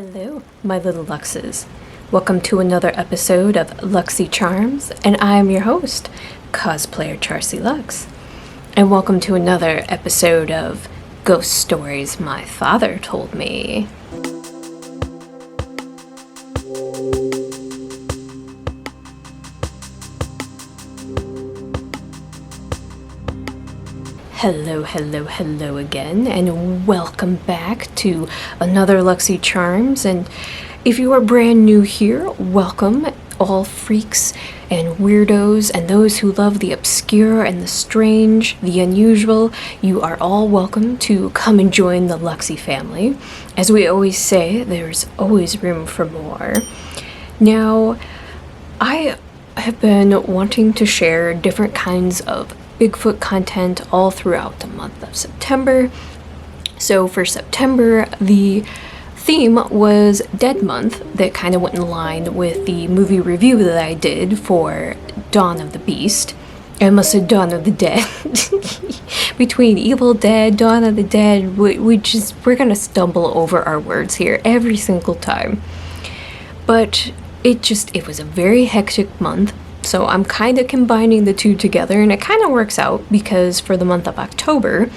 Hello, my little Luxes. Welcome to another episode of Luxxxy Charms, and I am your host, cosplayer Charcy Lux. And welcome to another episode of Ghost Stories My Father Told Me. Hello again, and welcome back to another Luxxxy Charms. And if you are brand new here, welcome, all freaks and weirdos and those who love the obscure and the strange, the unusual. You are all welcome to come and join the Luxxxy family. As we always say, there's always room for more. Now, I have been wanting to share different kinds of Bigfoot content all throughout the month of September. So for September, the theme was Dead Month. That kind of went in line with the movie review that I did for Dawn of the Beast. I must say Dawn of the Dead. Between Evil Dead, Dawn of the Dead, we're gonna stumble over our words here every single time. But it was a very hectic month. So I'm kind of combining the two together, and it kind of works out because for the month of October,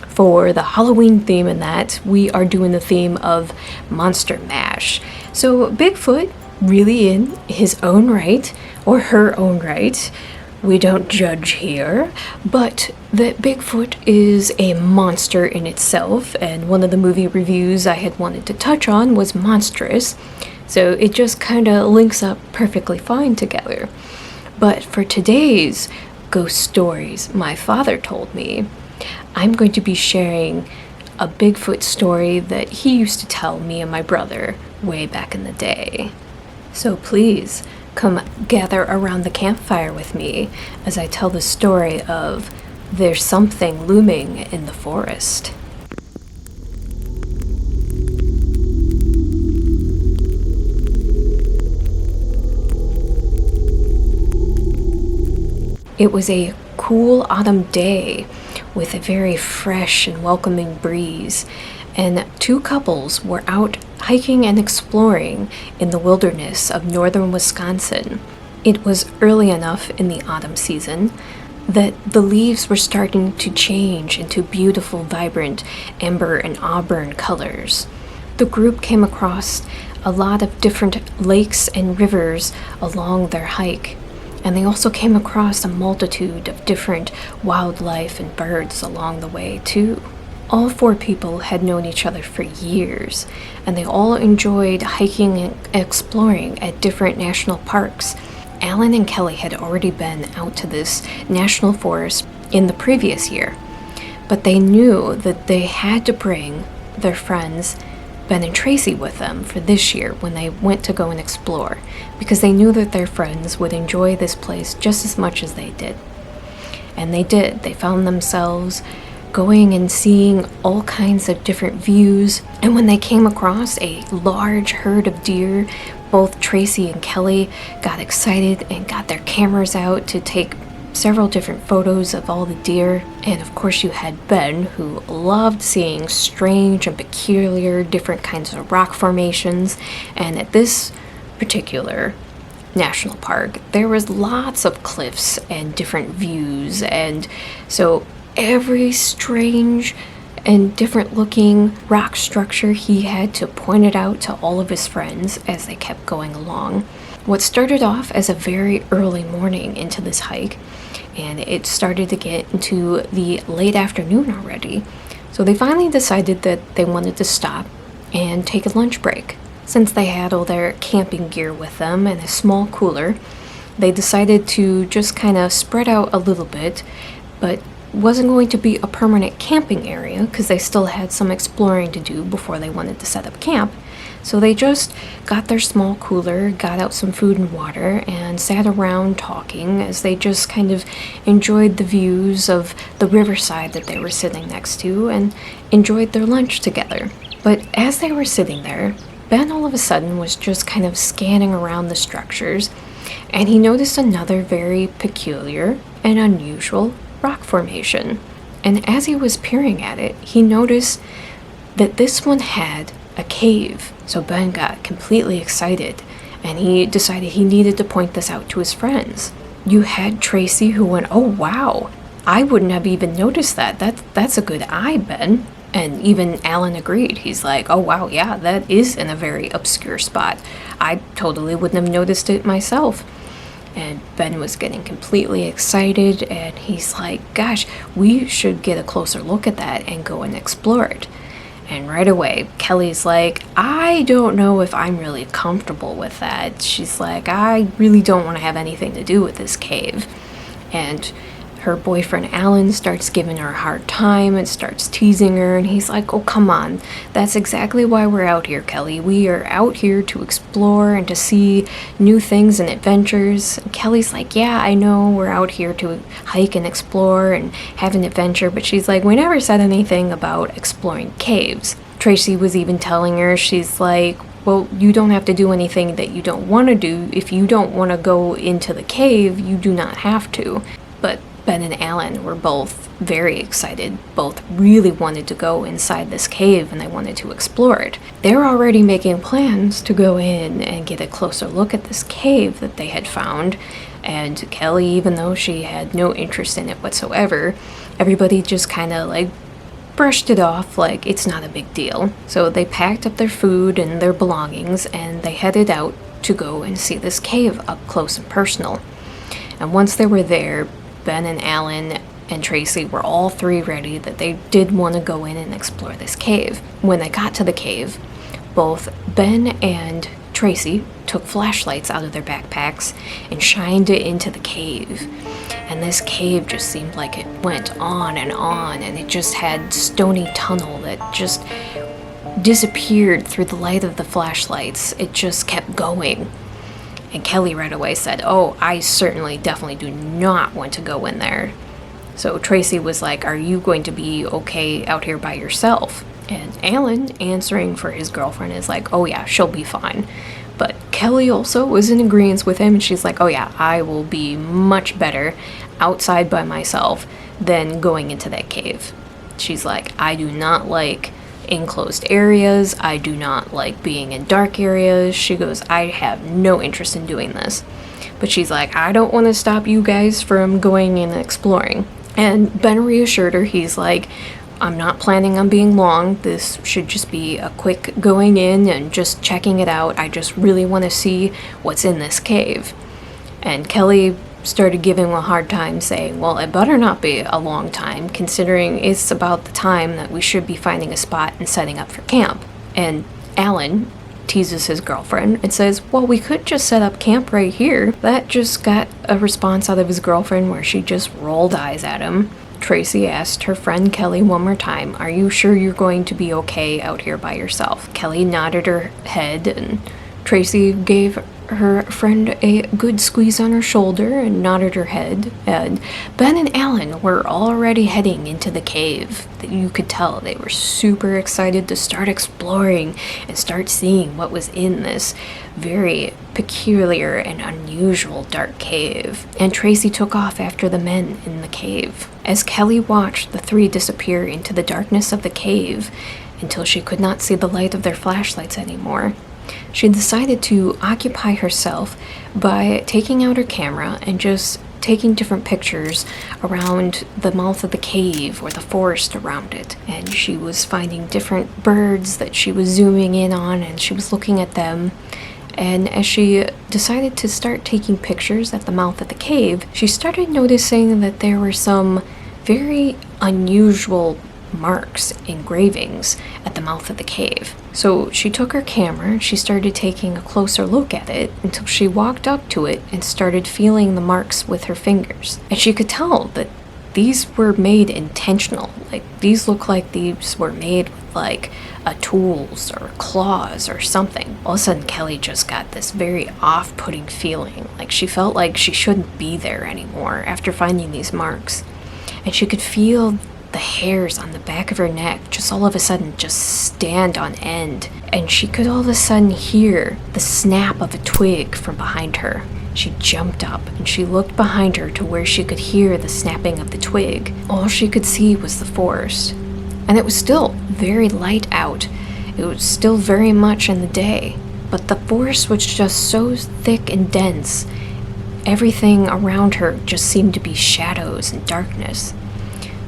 for the Halloween theme and that, we are doing the theme of Monster Mash. So Bigfoot, really in his own right, or her own right, we don't judge here, but that Bigfoot is a monster in itself, and one of the movie reviews I had wanted to touch on was monstrous, so it just kind of links up perfectly fine together. But for today's Ghost Stories My Father Told Me, I'm going to be sharing a Bigfoot story that he used to tell me and my brother way back in the day. So please, come gather around the campfire with me as I tell the story of There's Something Looming in the Forest. It was a cool autumn day with a very fresh and welcoming breeze, and two couples were out hiking and exploring in the wilderness of northern Wisconsin. It was early enough in the autumn season that the leaves were starting to change into beautiful, vibrant amber and auburn colors. The group came across a lot of different lakes and rivers along their hike. And they also came across a multitude of different wildlife and birds along the way, too. All four people had known each other for years, and they all enjoyed hiking and exploring at different national parks. Alan and Kelly had already been out to this national forest in the previous year, but they knew that they had to bring their friends Ben and Tracy with them for this year when they went to go and explore, because they knew that their friends would enjoy this place just as much as they did. And they did. They found themselves going and seeing all kinds of different views, and when they came across a large herd of deer, both Tracy and Kelly got excited and got their cameras out to take several different photos of all the deer. And of course you had Ben, who loved seeing strange and peculiar different kinds of rock formations. And at this particular national park, there was lots of cliffs and different views, and so every strange and different looking rock structure, he had to point it out to all of his friends as they kept going along. What started off as a very early morning into this hike, and it started to get into the late afternoon already. So they finally decided that they wanted to stop and take a lunch break. Since they had all their camping gear with them and a small cooler, they decided to just kind of spread out a little bit, but wasn't going to be a permanent camping area because they still had some exploring to do before they wanted to set up camp. So they just got their small cooler, got out some food and water, and sat around talking as they just kind of enjoyed the views of the riverside that they were sitting next to and enjoyed their lunch together. But as they were sitting there, Ben all of a sudden was just kind of scanning around the structures, and he noticed another very peculiar and unusual rock formation. And as he was peering at it, he noticed that this one had a cave So Ben got completely excited, and he decided he needed to point this out to his friends. You had Tracy who went, "Oh wow, I wouldn't have even noticed that. That's a good eye, Ben." And even Alan agreed. He's like, "Oh wow, yeah, that is in a very obscure spot. I totally wouldn't have noticed it myself." And Ben was getting completely excited, and he's like, "Gosh, we should get a closer look at that and go and explore it." And right away, Kelly's like, "I don't know if I'm really comfortable with that." She's like, "I really don't want to have anything to do with this cave." And her boyfriend Alan starts giving her a hard time and starts teasing her, and he's like, "Oh, come on. That's exactly why we're out here, Kelly. We are out here to explore and to see new things and adventures." And Kelly's like, "Yeah, I know we're out here to hike and explore and have an adventure," but she's like, "We never said anything about exploring caves." Tracy was even telling her, she's like, "Well, you don't have to do anything that you don't want to do. If you don't want to go into the cave, you do not have to." But Ben and Alan were both very excited, both really wanted to go inside this cave and they wanted to explore it. They were already making plans to go in and get a closer look at this cave that they had found, and Kelly, even though she had no interest in it whatsoever, everybody just kind of like brushed it off like it's not a big deal. So they packed up their food and their belongings and they headed out to go and see this cave up close and personal. And once they were there, Ben and Alan and Tracy were all three ready that they did want to go in and explore this cave. When they got to the cave, both Ben and Tracy took flashlights out of their backpacks and shined it into the cave. And this cave just seemed like it went on, and it just had stony tunnel that just disappeared through the light of the flashlights. It just kept going. And Kelly right away said, "Oh, I certainly definitely do not want to go in there." So Tracy was like, "Are you going to be okay out here by yourself?" And Alan, answering for his girlfriend, is like, "Oh yeah, she'll be fine." But Kelly also was in agreement with him, and she's like, "Oh yeah, I will be much better outside by myself than going into that cave." She's like, "I do not like enclosed areas. I do not like being in dark areas." She goes, "I have no interest in doing this." But she's like, "I don't want to stop you guys from going and exploring." And Ben reassured her. He's like, "I'm not planning on being long. This should just be a quick going in and just checking it out. I just really want to see what's in this cave." And Kelly started giving him a hard time, saying, "Well, it better not be a long time, considering it's about the time that we should be finding a spot and setting up for camp." And Alan teases his girlfriend and says, "Well, we could just set up camp right here." That just got a response out of his girlfriend where she just rolled eyes at him. Tracy asked her friend Kelly one more time, "Are you sure you're going to be okay out here by yourself?" Kelly nodded her head, and Tracy gave her friend a good squeeze on her shoulder and nodded her head. And Ben and Alan were already heading into the cave. You could tell they were super excited to start exploring and start seeing what was in this very peculiar and unusual dark cave. And Tracy took off after the men in the cave. As Kelly watched the three disappear into the darkness of the cave until she could not see the light of their flashlights anymore, she decided to occupy herself by taking out her camera and just taking different pictures around the mouth of the cave or the forest around it. And she was finding different birds that she was zooming in on, and she was looking at them. And as she decided to start taking pictures at the mouth of the cave, she started noticing that there were some very unusual marks, engravings at the mouth of the cave. So she took her camera and she started taking a closer look at it until she walked up to it and started feeling the marks with her fingers. And she could tell that these were made intentional. Like, these look like these were made with like a tools or claws or something. All of a sudden Kelly just got this very off-putting feeling, like she felt like she shouldn't be there anymore after finding these marks. And she could feel the hairs on the back of her neck just all of a sudden just stand on end, and she could all of a sudden hear the snap of a twig from behind her. She jumped up and she looked behind her to where she could hear the snapping of the twig. All she could see was the forest, and it was still very light out, It was still very much in the day, but the forest was just so thick and dense. Everything around her just seemed to be shadows and darkness.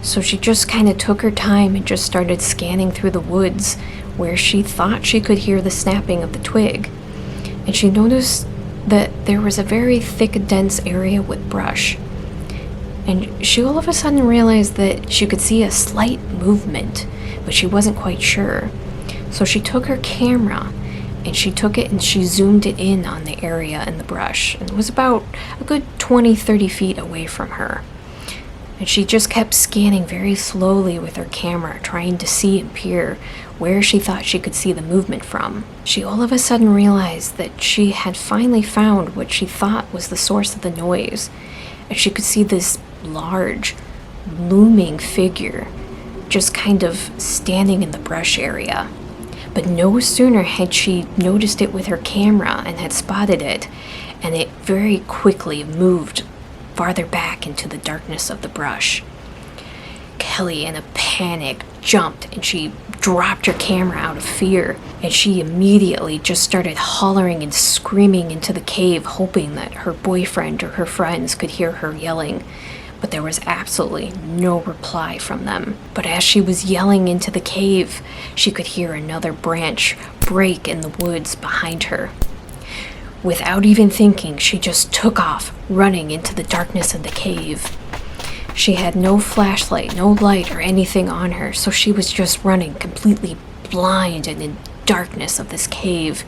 So she just kind of took her time and just started scanning through the woods where she thought she could hear the snapping of the twig. And she noticed that there was a very thick, dense area with brush. And she all of a sudden realized that she could see a slight movement, but she wasn't quite sure. So she took her camera and she took it and she zoomed it in on the area in the brush. And it was about a good 20-30 feet away from her. And she just kept scanning very slowly with her camera, trying to see and peer where she thought she could see the movement from. She all of a sudden realized that she had finally found what she thought was the source of the noise. And she could see this large, looming figure just kind of standing in the brush area. But no sooner had she noticed it with her camera and had spotted it, and it very quickly moved farther back into the darkness of the brush. Kelly, in a panic, jumped and she dropped her camera out of fear, and she immediately just started hollering and screaming into the cave, hoping that her boyfriend or her friends could hear her yelling. But there was absolutely no reply from them. But as she was yelling into the cave, she could hear another branch break in the woods behind her. Without even thinking, she just took off, running into the darkness of the cave. She had no flashlight, no light or anything on her, so she was just running completely blind and in darkness of this cave.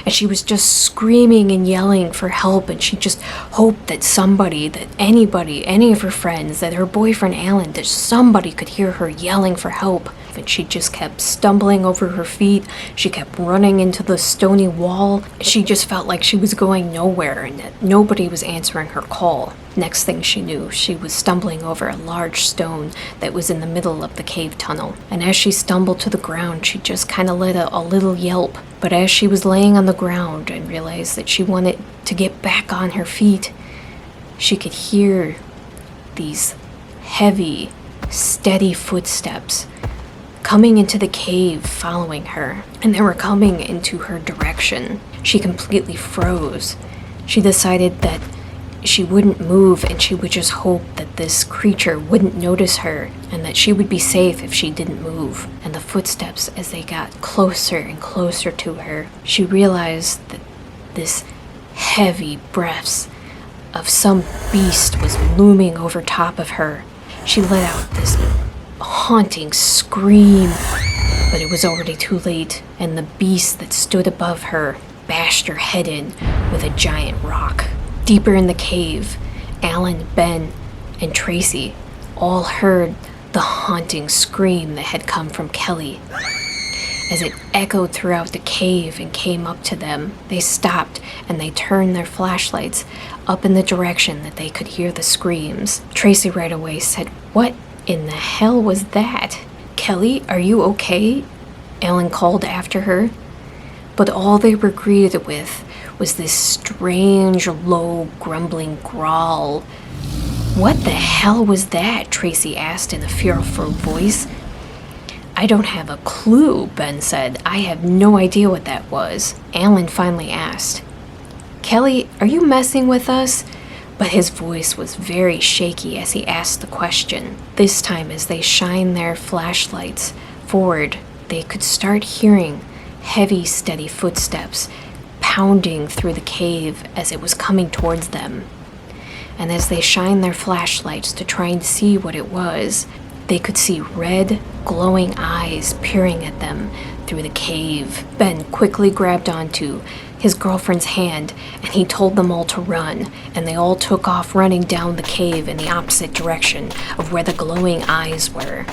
And she was just screaming and yelling for help, and she just hoped that somebody, that anybody, any of her friends, that her boyfriend Alan, that somebody could hear her yelling for help. And she just kept stumbling over her feet. She kept running into the stony wall. She just felt like she was going nowhere and that nobody was answering her call. Next thing she knew, she was stumbling over a large stone that was in the middle of the cave tunnel. And as she stumbled to the ground, she just kind of let a little yelp. But as she was laying on the ground and realized that she wanted to get back on her feet, she could hear these heavy, steady footsteps coming into the cave, following her, and they were coming into her direction. She completely froze. She decided that she wouldn't move and she would just hope that this creature wouldn't notice her and that she would be safe if she didn't move. And the footsteps, as they got closer and closer to her, she realized that this heavy breath of some beast was looming over top of her. She let out this haunting scream, but it was already too late, and the beast that stood above her bashed her head in with a giant rock. Deeper in the cave, Alan, Ben, and Tracy all heard the haunting scream that had come from Kelly. As it echoed throughout the cave and came up to them, they stopped and they turned their flashlights up in the direction that they could hear the screams. Tracy right away said, "What in the hell was that? Kelly, are you okay?" Alan called after her. But all they were greeted with was this strange, low, grumbling growl. "What the hell was that?" Tracy asked in a fearful voice. "I don't have a clue," Ben said. "I have no idea what that was." Alan finally asked, "Kelly, are you messing with us?" But his voice was very shaky as he asked the question. This time, as they shined their flashlights forward, they could start hearing heavy, steady footsteps pounding through the cave as it was coming towards them. And as they shined their flashlights to try and see what it was, they could see red, glowing eyes peering at them through the cave. Ben quickly grabbed onto his girlfriend's hand, and he told them all to run, and they all took off running down the cave in the opposite direction of where the glowing eyes were.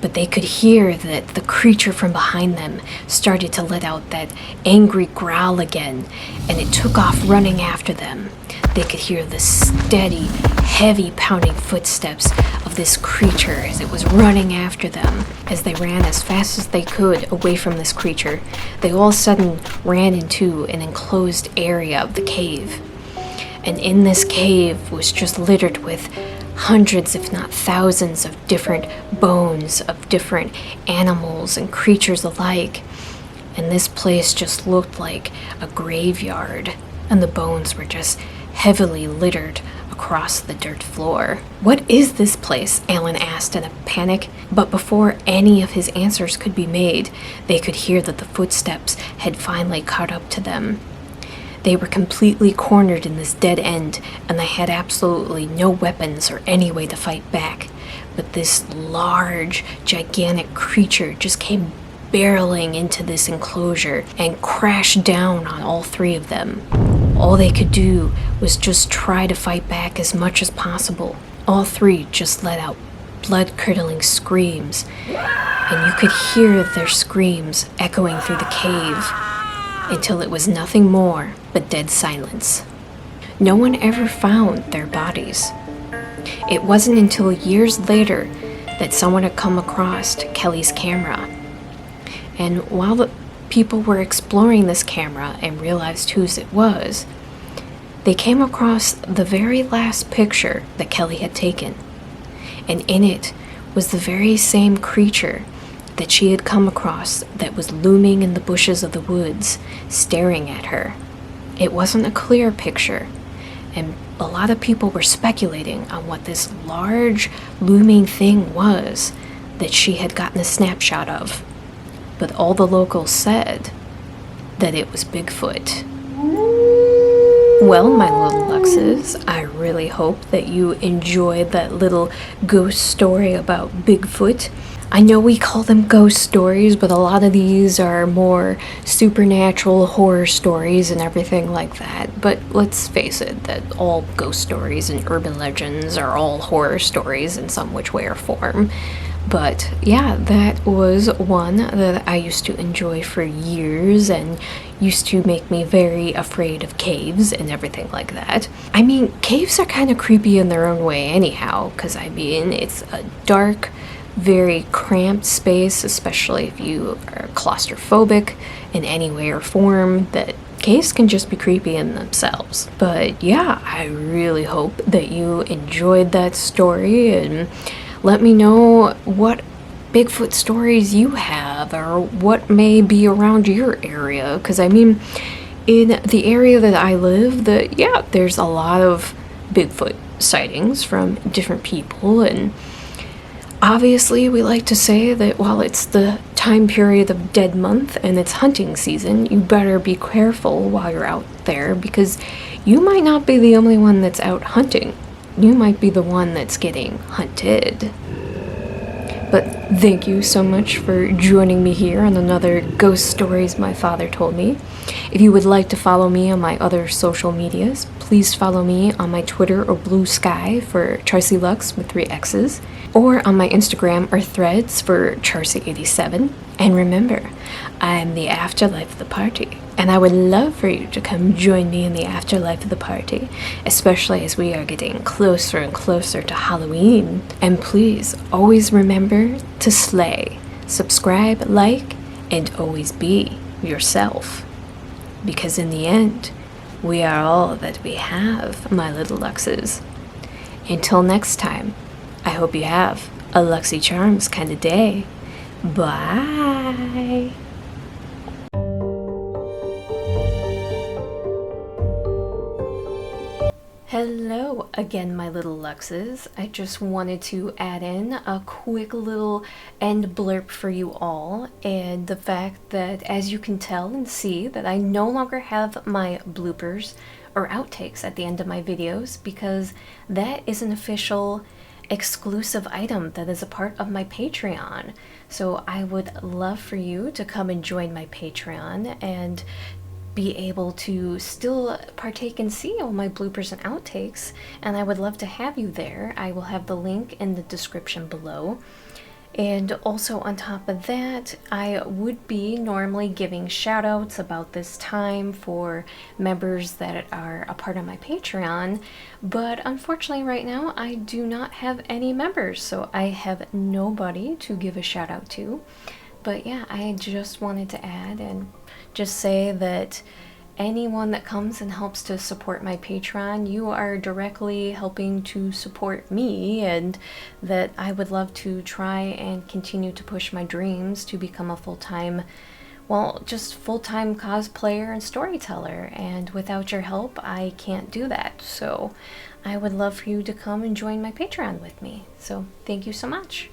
But they could hear that the creature from behind them started to let out that angry growl again, and it took off running after them. They could hear the steady, heavy pounding footsteps of this creature as it was running after them. As they ran as fast as they could away from this creature, they all of a sudden ran into an enclosed area of the cave. And in this cave was just littered with hundreds, if not thousands, of different bones of different animals and creatures alike. and this place just looked like a graveyard, and the bones were just heavily littered across the dirt floor. "What is this place?" Alan asked in a panic, but before any of his answers could be made, they could hear that the footsteps had finally caught up to them. They were completely cornered in this dead end, and they had absolutely no weapons or any way to fight back. But this large, gigantic creature just came barreling into this enclosure and crashed down on all three of them. All they could do was just try to fight back as much as possible. All three just let out blood-curdling screams, and you could hear their screams echoing through the cave until it was nothing more but dead silence. No one ever found their bodies. It wasn't until years later that someone had come across Kelly's camera. And while the people were exploring this camera and realized whose it was, they came across the very last picture that Kelly had taken. And in it was the very same creature that she had come across that was looming in the bushes of the woods, staring at her. It wasn't a clear picture, and a lot of people were speculating on what this large, looming thing was that she had gotten a snapshot of. But all the locals said that it was Bigfoot. Well, my little Luxxes, I really hope that you enjoyed that little ghost story about Bigfoot. I know we call them ghost stories, but a lot of these are more supernatural horror stories and everything like that. But let's face it, that all ghost stories and urban legends are all horror stories in some which way or form. But yeah, that was one that I used to enjoy for years and used to make me very afraid of caves and everything like that. I mean, caves are kind of creepy in their own way anyhow, because I mean, it's a dark, very cramped space, especially if you are claustrophobic in any way or form, that caves can just be creepy in themselves. But yeah, I really hope that you enjoyed that story, and let me know what Bigfoot stories you have or what may be around your area, because I mean, in the area that I live, there's a lot of Bigfoot sightings from different people, and obviously, we like to say that while it's the time period of dead month and it's hunting season, you better be careful while you're out there, because you might not be the only one that's out hunting. You might be the one that's getting hunted. But thank you so much for joining me here on another Ghost Stories My Father Told Me. If you would like to follow me on my other social medias, please follow me on my Twitter or Blue Sky for Charcy Lux with 3 X's, or on my Instagram or Threads for Charcy87. And remember, I'm the afterlife of the party, and I would love for you to come join me in the afterlife of the party, especially as we are getting closer and closer to Halloween. And please always remember to slay, subscribe, like, and always be yourself. Because in the end, we are all that we have, my little Luxes. Until next time, I hope you have a Luxxxy Charms kind of day. Bye! Hello again, my little Luxes. I just wanted to add in a quick little end blurb for you all, and the fact that, as you can tell and see, that I no longer have my bloopers or outtakes at the end of my videos, because that is an official exclusive item that is a part of my Patreon. So I would love for you to come and join my Patreon and be able to still partake and see all my bloopers and outtakes, and I would love to have you there. I will have the link in the description below. And also on top of that, I would be normally giving shout outs about this time for members that are a part of my Patreon, but unfortunately right now I do not have any members, so I have nobody to give a shout out to. But yeah, I just wanted to add and just say that anyone that comes and helps to support my Patreon, you are directly helping to support me, and that I would love to try and continue to push my dreams to become a full-time well, just full-time cosplayer and storyteller, and without your help, I can't do that. So I would love for you to come and join my Patreon with me. So thank you so much.